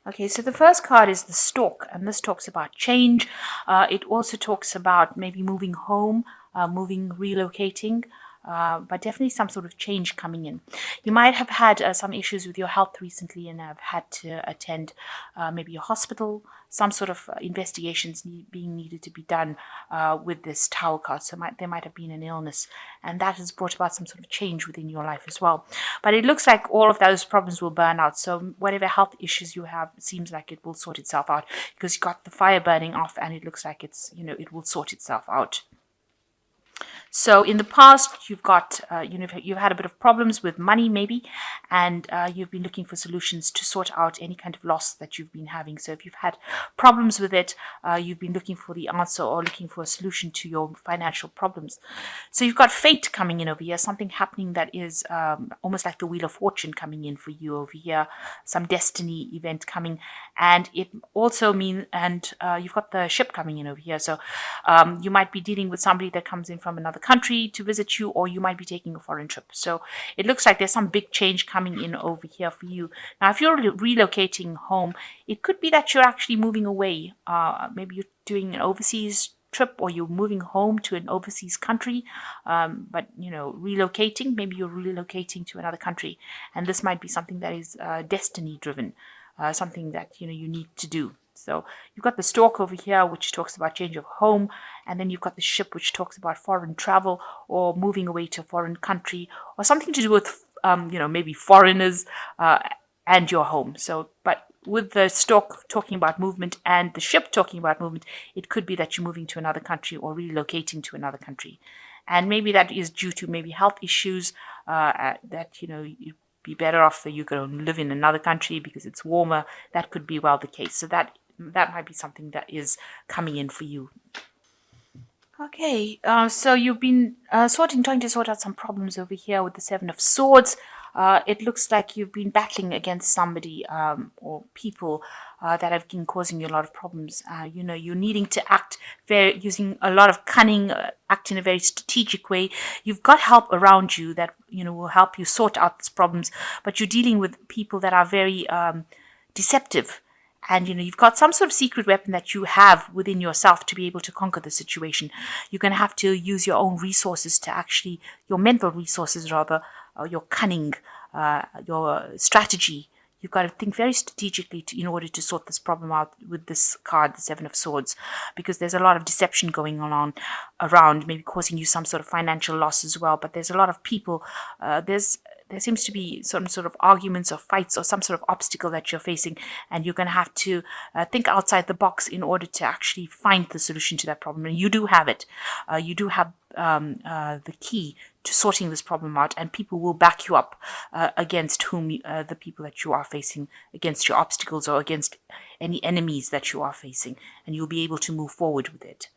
Okay, so the first card is the Stork, and this talks about change. It also talks about maybe moving home, relocating, but definitely some sort of change coming in. You might have had some issues with your health recently and have had to attend maybe a hospital, some sort of investigations being needed to be done with this Tower card. So there might have been an illness, and that has brought about some sort of change within your life as well. But it looks like all of those problems will burn out. So whatever health issues you have, it seems like it will sort itself out because you got the fire burning off, and it looks like it will sort itself out. So in the past, you've got, you've had a bit of problems with money maybe, and you've been looking for solutions to sort out any kind of loss that you've been having. So if you've had problems with it, you've been looking for the answer or looking for a solution to your financial problems. So you've got fate coming in over here, something happening that is almost like the Wheel of Fortune coming in for you over here, some destiny event coming, and it also means, and you've got the ship coming in over here. So you might be dealing with somebody that comes in from another country to visit you, or you might be taking a foreign trip. So it looks like there's some big change coming in over here for you. Now, if you're relocating home, it could be that you're actually moving away. Maybe you're doing an overseas trip, or you're moving home to an overseas country, but relocating, maybe you're relocating to another country, and this might be something that is destiny driven, something that you need to do. So you've got the Stork over here, which talks about change of home, and then you've got the ship, which talks about foreign travel or moving away to a foreign country, or something to do with maybe foreigners and your home. So, but with the Stork talking about movement and the ship talking about movement, it could be that you're moving to another country or relocating to another country, and maybe that is due to maybe health issues that you'd be better off that you go and live in another country because it's warmer. That could be well the case. So that might be something that is coming in for you. Okay, so you've been trying to sort out some problems over here with the Seven of Swords. It looks like you've been battling against somebody or people that have been causing you a lot of problems. You're needing to act using a lot of cunning, act in a very strategic way. You've got help around you that will help you sort out these problems, but you're dealing with people that are very deceptive. And you've got some sort of secret weapon that you have within yourself to be able to conquer the situation. You're going to have to use your own resources your mental resources rather, your cunning, your strategy. You've got to think very strategically in order to sort this problem out with this card, the Seven of Swords, because there's a lot of deception going on around, maybe causing you some sort of financial loss as well. But there's a lot of people, there seems to be some sort of arguments or fights or some sort of obstacle that you're facing, and you're going to have to think outside the box in order to actually find the solution to that problem. And you do have it. You do have the key to sorting this problem out, and people will back you up against the people that you are facing, against your obstacles or against any enemies that you are facing, and you'll be able to move forward with it.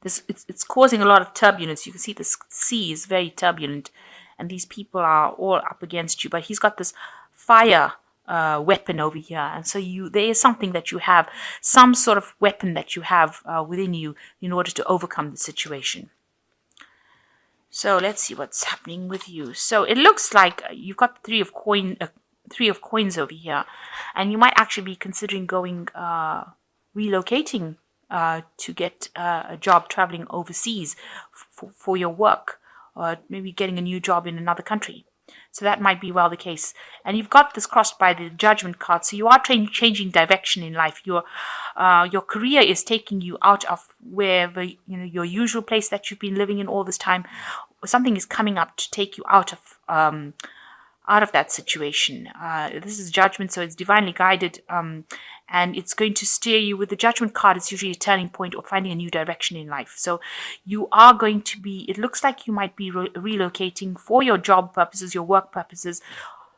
It's causing a lot of turbulence. You can see the sea is very turbulent, and these people are all up against you. But he's got this fire weapon over here, and so there is something that you have, some sort of weapon that you have within you in order to overcome the situation. So let's see what's happening with you. So it looks like you've got three of coins over here, and you might actually be considering going relocating to get a job traveling overseas for your work, or maybe getting a new job in another country. So that might be well the case. And you've got this crossed by the Judgment card. So you are changing direction in life. Your career is taking you out of wherever, your usual place that you've been living in all this time. Something is coming up to take you out of that situation. This is Judgment, so it's divinely guided, and it's going to steer you. With the Judgment card, it's usually a turning point or finding a new direction in life. So you are going to be, it looks like you might be relocating for your job purposes, your work purposes,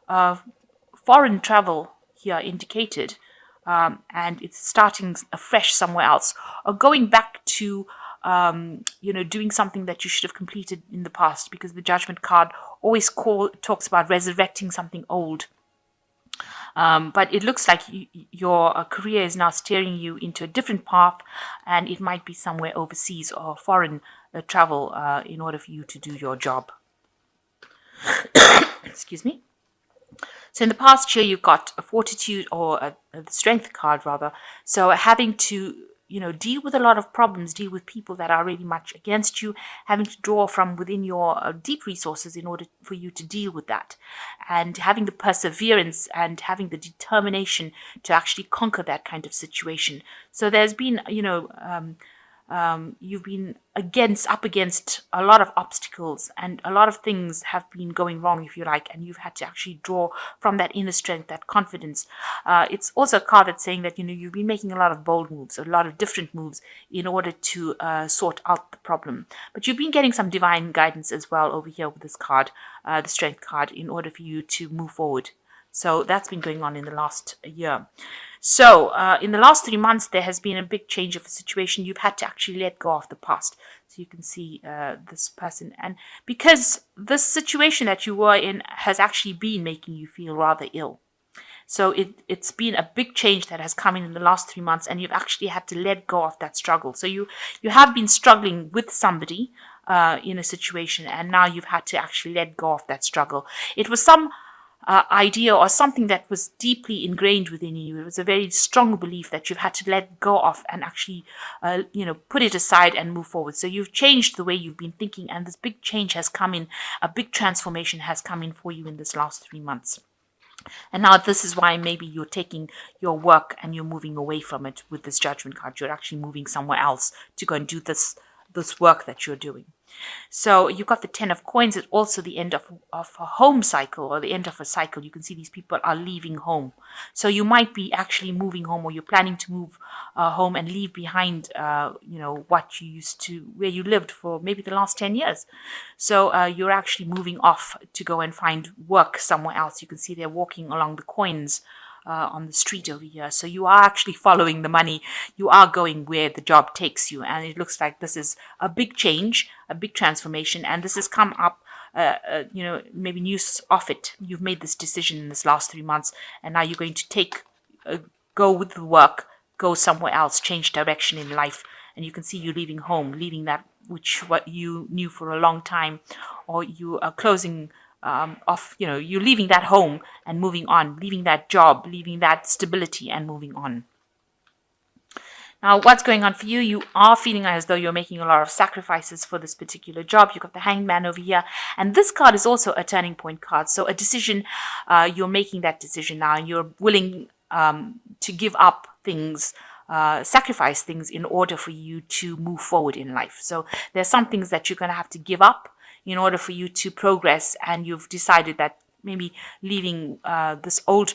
foreign travel here indicated, and it's starting afresh somewhere else, or going back to doing something that you should have completed in the past, because the Judgment card always talks about resurrecting something old. But it looks like your career is now steering you into a different path, and it might be somewhere overseas or foreign travel in order for you to do your job. Excuse me. So in the past year, you've got a fortitude, or the strength card rather. So having to, deal with a lot of problems, deal with people that are really much against you, having to draw from within your deep resources in order for you to deal with that, and having the perseverance and having the determination to actually conquer that kind of situation. So there's been, you've been up against a lot of obstacles, and a lot of things have been going wrong, if you like, and you've had to actually draw from that inner strength, that confidence. It's also a card that's saying that you've been making a lot of bold moves, a lot of different moves in order to sort out the problem. But you've been getting some divine guidance as well over here with this card, the strength card, in order for you to move forward. So that's been going on in the last year. So in the last 3 months, there has been a big change of a situation. You've had to actually let go of the past. So you can see this person. And because this situation that you were in has actually been making you feel rather ill. So it's been a big change that has come in the last 3 months, and you've actually had to let go of that struggle. So you have been struggling with somebody in a situation, and now you've had to actually let go of that struggle. It was some idea or something that was deeply ingrained within you. It was a very strong belief that you've had to let go of and actually, put it aside and move forward. So you've changed the way you've been thinking, and this big change has come in, a big transformation has come in for you in this last 3 months. And now this is why maybe you're taking your work and you're moving away from it with this Judgment card. You're actually moving somewhere else to go and do this work that you're doing. So you've got the 10 of coins. It's also the end of a home cycle, or the end of a cycle. You can see these people are leaving home. So you might be actually moving home, or you're planning to move home and leave behind, what you used to, where you lived for maybe the last 10 years. So you're actually moving off to go and find work somewhere else. You can see they're walking along the coins on the street over here. So you are actually following the money. You are going where the job takes you. And it looks like this is a big change, a big transformation. And this has come up, maybe news of it. You've made this decision in this last 3 months. And now you're going to go with the work, go somewhere else, change direction in life. And you can see you leaving home, leaving that what you knew for a long time, or you are closing you're leaving that home and moving on, leaving that job, leaving that stability and moving on. Now, what's going on for you? You are feeling as though you're making a lot of sacrifices for this particular job. You've got the Hanged Man over here. And this card is also a turning point card. So a decision, you're making that decision now, and you're willing to give up things, sacrifice things in order for you to move forward in life. So there's some things that you're going to have to give up in order for you to progress, and you've decided that maybe leaving this old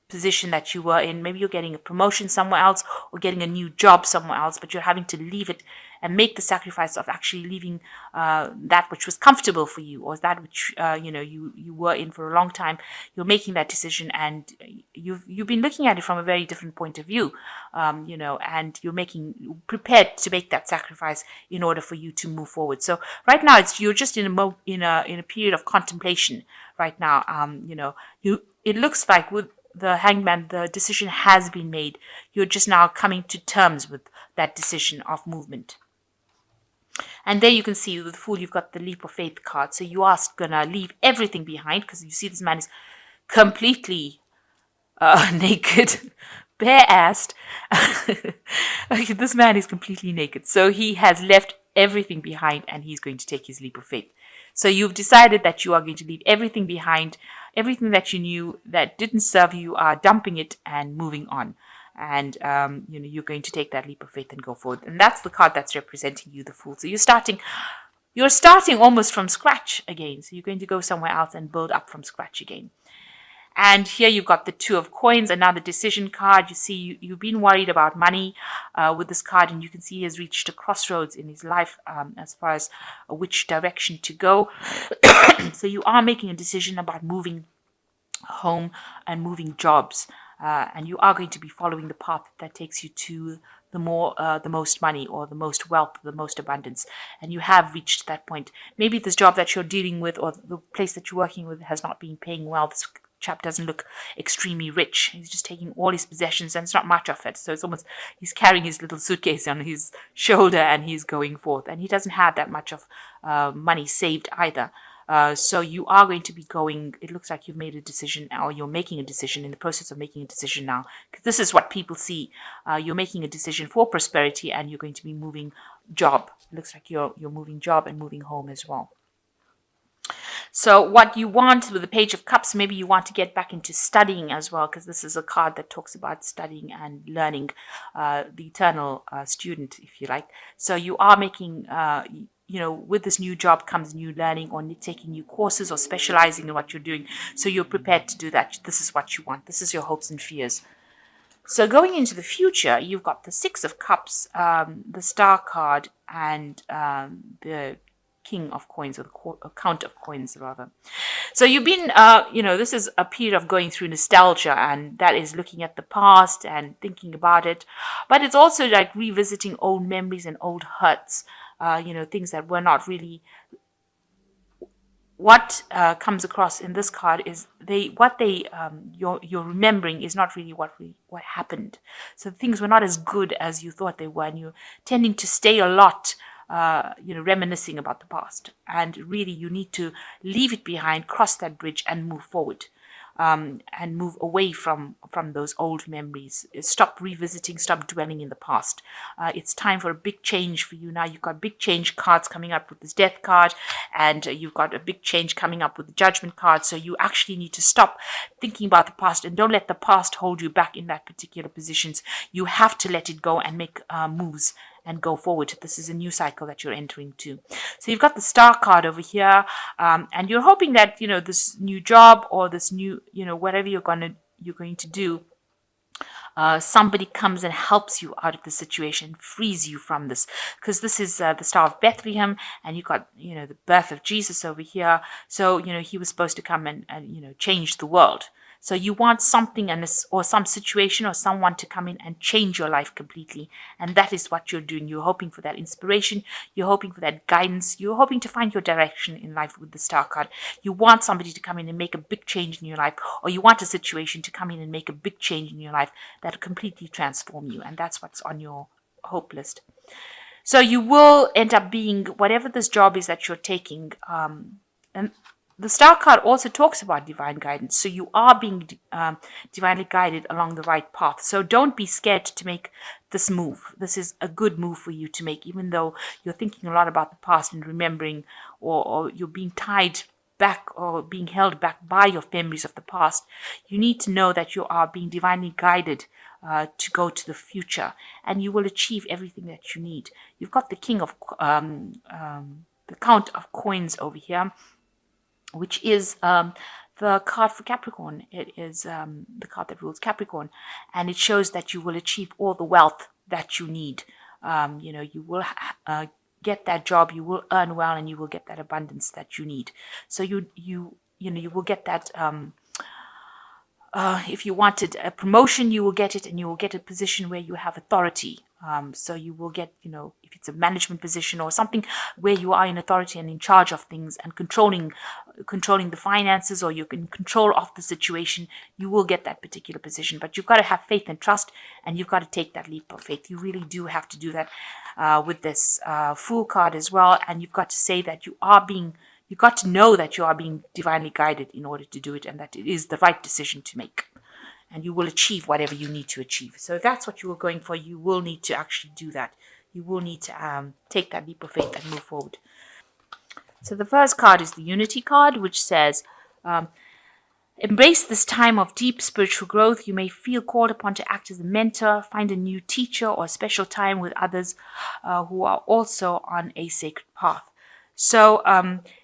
position that you were in, maybe you're getting a promotion somewhere else or getting a new job somewhere else, but you're having to leave it and make the sacrifice of actually leaving that which was comfortable for you, or that which you were in for a long time. You're making that decision, and you've been looking at it from a very different point of view, and you're prepared to make that sacrifice in order for you to move forward. So right now you're just in a period of contemplation right now. It looks like with the Hanged Man, the decision has been made. You're just now coming to terms with that decision of movement. And there you can see with the Fool, you've got the Leap of Faith card. So you are going to leave everything behind, because you see this man is completely naked, bare-assed. This man is completely naked. So he has left everything behind, and he's going to take his leap of faith. So you've decided that you are going to leave everything behind, everything that you knew that didn't serve you, are dumping it and moving on. And, you're going to take that leap of faith and go forward. And that's the card that's representing you, the Fool. So you're starting almost from scratch again. So you're going to go somewhere else and build up from scratch again. And here you've got the Two of Coins, another decision card. You see, you've been worried about money with this card, and you can see he has reached a crossroads in his life as far as which direction to go. So you are making a decision about moving home and moving jobs. And you are going to be following the path that takes you to the most money, or the most wealth, the most abundance. And you have reached that point. Maybe this job that you're dealing with, or the place that you're working with, has not been paying well. This chap doesn't look extremely rich. He's just taking all his possessions, and it's not much of it. So it's almost, he's carrying his little suitcase on his shoulder and he's going forth. And he doesn't have that much of money saved either. So you are going to be going, it looks like you've made a decision, or you're making a decision, in the process of making a decision now. Because this is what people see. You're making a decision for prosperity, and you're going to be moving job. It looks like you're moving job and moving home as well. So what you want with the Page of Cups, maybe you want to get back into studying as well, because this is a card that talks about studying and learning, the eternal student, if you like. So you are making, with this new job comes new learning, or taking new courses, or specializing in what you're doing. So you're prepared to do that. This is what you want. This is your hopes and fears. So going into the future, you've got the Six of Cups, the Star card, and the King of Coins, or the Count of Coins, rather. So you've been, this is a period of going through nostalgia, and that is looking at the past and thinking about it. But it's also like revisiting old memories and old hurts, things that were not really. What comes across in this card is you're remembering is not really what happened. So things were not as good as you thought they were, and you're tending to stay a lot, reminiscing about the past. And really, you need to leave it behind, cross that bridge, and move forward. And move away from those old memories. Stop revisiting, stop dwelling in the past. It's time for a big change for you now. You've got big change cards coming up with this Death card, and you've got a big change coming up with the Judgment card. So you actually need to stop thinking about the past, and don't let the past hold you back in that particular positions. You have to let it go and make moves and go forward. This is a new cycle that you're entering to. So you've got the Star card over here, and you're hoping that, this new job, or this new, whatever you're going to do, somebody comes and helps you out of the situation, frees you from this. Because this is the Star of Bethlehem, and you've got, the birth of Jesus over here. So, he was supposed to come and change the world. So you want something or some situation or someone to come in and change your life completely. And that is what you're doing. You're hoping for that inspiration. You're hoping for that guidance. You're hoping to find your direction in life with the Star card. You want somebody to come in and make a big change in your life, or you want a situation to come in and make a big change in your life that will completely transform you. And that's what's on your hope list. So you will end up being whatever this job is that you're taking. And the Star card also talks about divine guidance. So you are being divinely guided along the right path. So don't be scared to make this move. This is a good move for you to make, even though you're thinking a lot about the past and remembering, or you're being tied back or being held back by your memories of the past. You need to know that you are being divinely guided to go to the future, and you will achieve everything that you need. You've got the the Count of Coins over here, which is the card for Capricorn. It is the card that rules Capricorn, and it shows that you will achieve all the wealth that you need. You will get that job, you will earn well, and you will get that abundance that you need. So you will get that. If you wanted a promotion, you will get it, and you will get a position where you have authority. So you will get, if it's a management position or something where you are in authority and in charge of things and controlling the finances, or you're in control of the situation, you will get that particular position. But you've got to have faith and trust, and you've got to take that leap of faith. You really do have to do that with this Fool card as well. And you've got to say that you've got to know that you are being divinely guided in order to do it, and that it is the right decision to make. And you will achieve whatever you need to achieve. So if that's what you are going for, you will need to actually do that. You will need to take that leap of faith and move forward. So the first card is the Unity card, which says, embrace this time of deep spiritual growth. You may feel called upon to act as a mentor, find a new teacher, or a special time with others who are also on a sacred path. So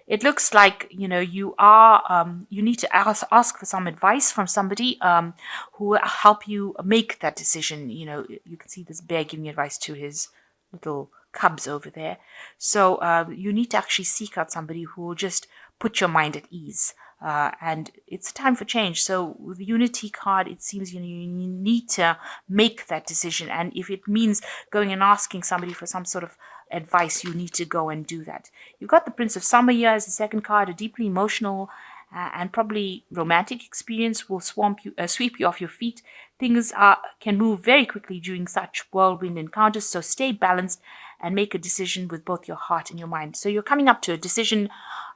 it looks like, you need to ask for some advice from somebody who will help you make that decision. You can see this bear giving advice to his little cubs over there. So you need to actually seek out somebody who will just put your mind at ease. And it's time for change. So with the Unity card, it seems you need to make that decision. And if it means going and asking somebody for some sort of advice, you need to go and do that. You've got the Prince of Summer here as the second card. A deeply emotional and probably romantic experience will sweep you off your feet. Things can move very quickly during such whirlwind encounters, so stay balanced and make a decision with both your heart and your mind. So you're coming up to a decision,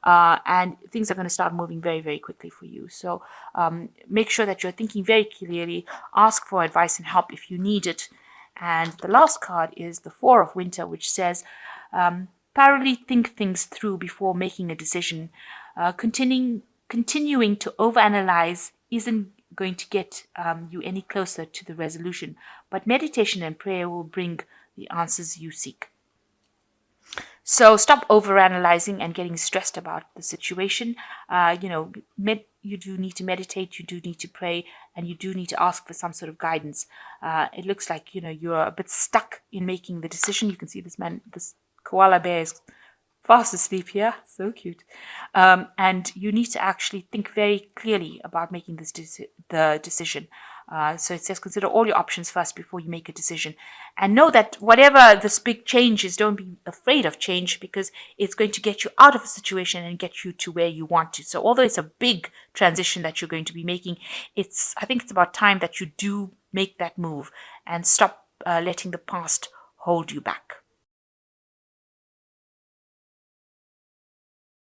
and things are going to start moving very, very quickly for you. So make sure that you're thinking very clearly. Ask for advice and help if you need it. And the last card is the Four of Winter, which says, thoroughly think things through before making a decision. Continuing to overanalyze isn't going to get you any closer to the resolution, but meditation and prayer will bring the answers you seek. So stop overanalyzing and getting stressed about the situation. You do need to meditate, you do need to pray, and you do need to ask for some sort of guidance. It looks like you're a bit stuck in making the decision. You can see this koala bear is fast asleep here. So cute. And you need to actually think very clearly about making the decision. So it says consider all your options first before you make a decision. And know that whatever this big change is, don't be afraid of change, because it's going to get you out of a situation and get you to where you want to. So although it's a big transition that you're going to be making, I think it's about time that you do make that move and stop letting the past hold you back.